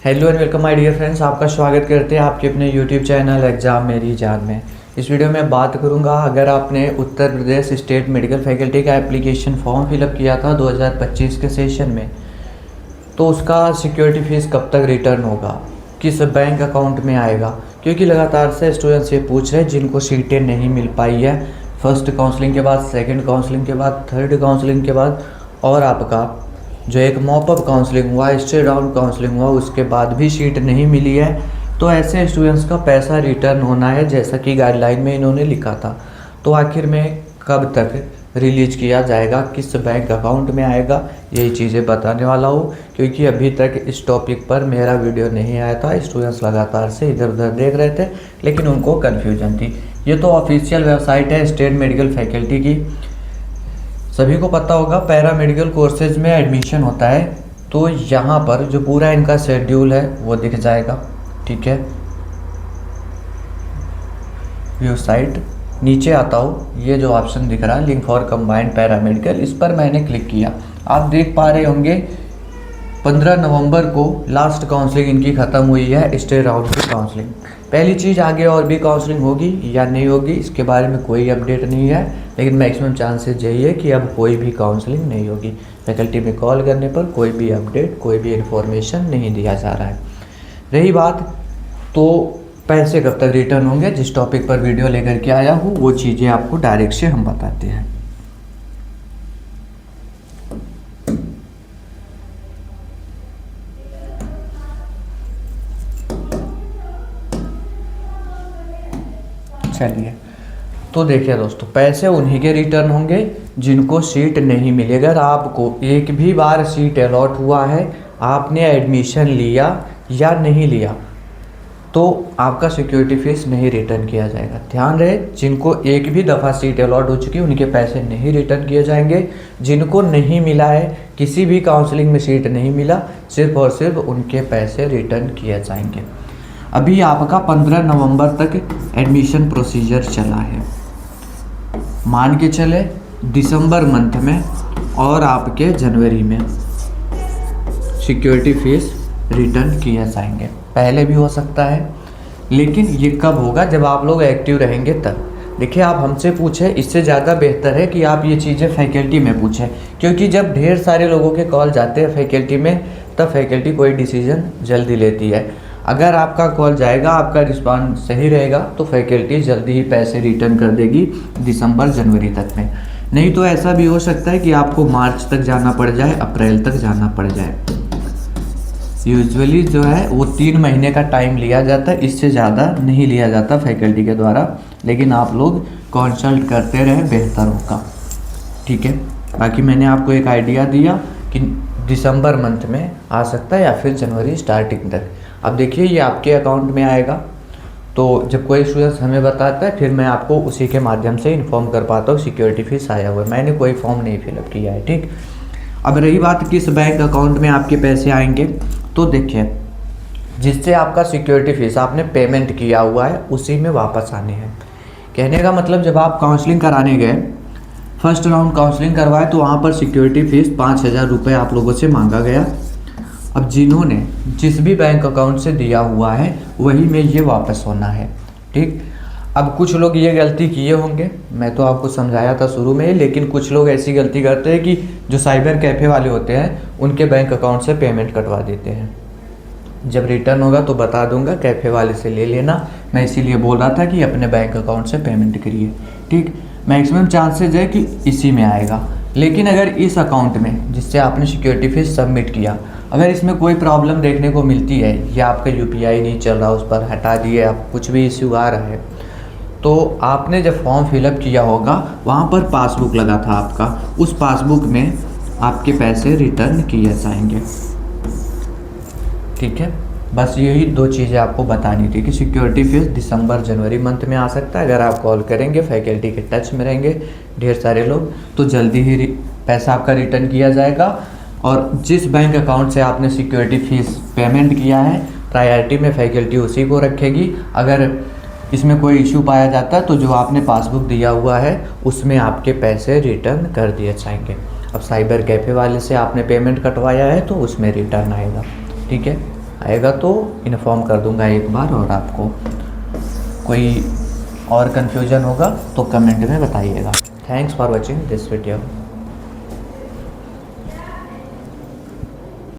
Hello and welcome my dear friends, आपका स्वागत करते हैं आपके अपने यूट्यूब चैनल एग्ज़ाम मेरी जान में। इस वीडियो में बात करूंगा, अगर आपने Uttar Pradesh state medical faculty का एप्लीकेशन फॉर्म फिलअप किया था 2025 के सेशन में, तो उसका सिक्योरिटी फीस कब तक रिटर्न होगा, किस बैंक अकाउंट में आएगा। क्योंकि लगातार से स्टूडेंट्स ये पूछ रहे हैं जिनको सीटें नहीं मिल पाई है फर्स्ट काउंसलिंग के बाद, सेकेंड काउंसलिंग के बाद, थर्ड काउंसलिंग के बाद, और आपका जो एक मॉपअप काउंसलिंग हुआ, स्ट्रेट डाउन काउंसलिंग हुआ, उसके बाद भी सीट नहीं मिली है। तो ऐसे स्टूडेंट्स का पैसा रिटर्न होना है जैसा कि गाइडलाइन में इन्होंने लिखा था। तो आखिर में कब तक रिलीज किया जाएगा, किस बैंक अकाउंट में आएगा, यही चीज़ें बताने वाला हूँ। क्योंकि अभी तक इस टॉपिक पर मेरा वीडियो नहीं आया था, स्टूडेंट्स लगातार से इधर उधर देख रहे थे लेकिन उनको कन्फ्यूजन थी। ये तो ऑफिशियल वेबसाइट है स्टेट मेडिकल फैकल्टी की, सभी को पता होगा। पैरा मेडिकल कोर्सेज में एडमिशन होता है तो यहाँ पर जो पूरा इनका शेड्यूल है वो दिख जाएगा, ठीक है। व्यू साइट नीचे आता हूँ, ये जो ऑप्शन दिख रहा है link for combined para medical, इस पर मैंने क्लिक किया। आप देख पा रहे होंगे 15 नवंबर को लास्ट काउंसलिंग इनकी ख़त्म हुई है, स्टेट राउंड की काउंसलिंग। पहली चीज़, आगे और भी काउंसलिंग होगी या नहीं होगी इसके बारे में कोई अपडेट नहीं है, लेकिन मैक्सिमम चांसेस यही है कि अब कोई भी काउंसलिंग नहीं होगी। फैकल्टी में कॉल करने पर कोई भी अपडेट, कोई भी इन्फॉर्मेशन नहीं दिया जा रहा है। रही बात तो पैसे कब तक रिटर्न होंगे, जिस टॉपिक पर वीडियो लेकर के आया हूँ वो चीज़ें आपको डायरेक्ट से हम बताते हैं। चलिए, तो देखिए दोस्तों, पैसे उन्हीं के रिटर्न होंगे जिनको सीट नहीं मिली। अगर आपको एक भी बार सीट अलॉट हुआ है, आपने एडमिशन लिया या नहीं लिया, तो आपका सिक्योरिटी फीस नहीं रिटर्न किया जाएगा। ध्यान रहे, जिनको एक भी दफ़ा सीट अलॉट हो चुकी है उनके पैसे नहीं रिटर्न किए जाएंगे। जिनको नहीं मिला है, किसी भी काउंसलिंग में सीट नहीं मिला, सिर्फ और सिर्फ उनके पैसे रिटर्न किए जाएंगे। अभी आपका 15 नवंबर तक एडमिशन प्रोसीजर चला है, मान के चले दिसंबर मंथ में और आपके जनवरी में सिक्योरिटी फीस रिटर्न किए जाएंगे। पहले भी हो सकता है, लेकिन ये कब होगा, जब आप लोग एक्टिव रहेंगे तब। देखिए, आप हमसे पूछें, इससे ज़्यादा बेहतर है कि आप ये चीज़ें फैकल्टी में पूछें, क्योंकि जब ढेर सारे लोगों के कॉल जाते हैं फैकल्टी में तब फैकल्टी कोई डिसीजन जल्दी लेती है। अगर आपका कॉल जाएगा, आपका रिस्पॉन्स सही रहेगा तो फैकल्टी जल्दी ही पैसे रिटर्न कर देगी दिसंबर जनवरी तक में। नहीं तो ऐसा भी हो सकता है कि आपको मार्च तक जाना पड़ जाए, अप्रैल तक जाना पड़ जाए। यूजुअली जो है वो 3 महीने का टाइम लिया जाता है, इससे ज़्यादा नहीं लिया जाता फैकल्टी के द्वारा, लेकिन आप लोग कंसल्ट करते रहे, बेहतर होगा, ठीक है। बाकी मैंने आपको एक आइडिया दिया कि दिसंबर मंथ में आ सकता है या फिर जनवरी स्टार्टिंग तक। अब देखिए, ये आपके अकाउंट में आएगा, तो जब कोई स्टूडेंट्स हमें बताता है फिर मैं आपको उसी के माध्यम से इन्फॉर्म कर पाता हूँ सिक्योरिटी फीस आया हुआ है। मैंने कोई फॉर्म नहीं फिलअप किया है, ठीक। अब रही बात किस बैंक अकाउंट में आपके पैसे आएंगे, तो देखिए, जिससे आपका सिक्योरिटी फीस आपने पेमेंट किया हुआ है उसी में वापस आने हैं। कहने का मतलब, जब आप काउंसलिंग कराने गए, फर्स्ट राउंड काउंसलिंग करवाए, तो वहाँ पर सिक्योरिटी फीस 5,000 रुपये आप लोगों से मांगा गया। अब जिन्होंने जिस भी बैंक अकाउंट से दिया हुआ है वही में ये वापस होना है, ठीक। अब कुछ लोग ये गलती किए होंगे, मैं तो आपको समझाया था शुरू में, लेकिन कुछ लोग ऐसी गलती करते हैं कि जो साइबर कैफ़े वाले होते हैं उनके बैंक अकाउंट से पेमेंट कटवा देते हैं। जब रिटर्न होगा तो बता दूंगा, कैफ़े वाले से ले लेना। मैं इसीलिए बोल रहा था कि अपने बैंक अकाउंट से पेमेंट करिए, ठीक। मैक्सिमम चांसेज है कि इसी में आएगा। लेकिन अगर इस अकाउंट में जिससे आपने सिक्योरिटी फीस सबमिट किया, अगर इसमें कोई प्रॉब्लम देखने को मिलती है या आपका यूपीआई नहीं चल रहा, उस पर हटा दिए आप, कुछ भी इश्यू आ रहा है, तो आपने जब फॉर्म फिलअप किया होगा वहाँ पर पासबुक लगा था आपका, उस पासबुक में आपके पैसे रिटर्न किए जाएंगे, ठीक है। बस यही 2 चीज़ें आपको बतानी थी कि सिक्योरिटी फीस दिसंबर जनवरी मंथ में आ सकता है। अगर आप कॉल करेंगे, फैकल्टी के टच में रहेंगे ढेर सारे लोग, तो जल्दी ही पैसा आपका रिटर्न किया जाएगा। और जिस बैंक अकाउंट से आपने सिक्योरिटी फीस पेमेंट किया है, प्रायोरिटी में फैकल्टी उसी को रखेगी। अगर इसमें कोई इशू पाया जाता है तो जो आपने पासबुक दिया हुआ है उसमें आपके पैसे रिटर्न कर दिए जाएंगे। अब साइबर कैफ़े वाले से आपने पेमेंट कटवाया है तो उसमें रिटर्न आएगा, ठीक है। आएगा तो इन्फॉर्म कर दूंगा एक बार। और आपको कोई और कन्फ्यूजन होगा तो कमेंट में बताइएगा। Thanks for watching this video.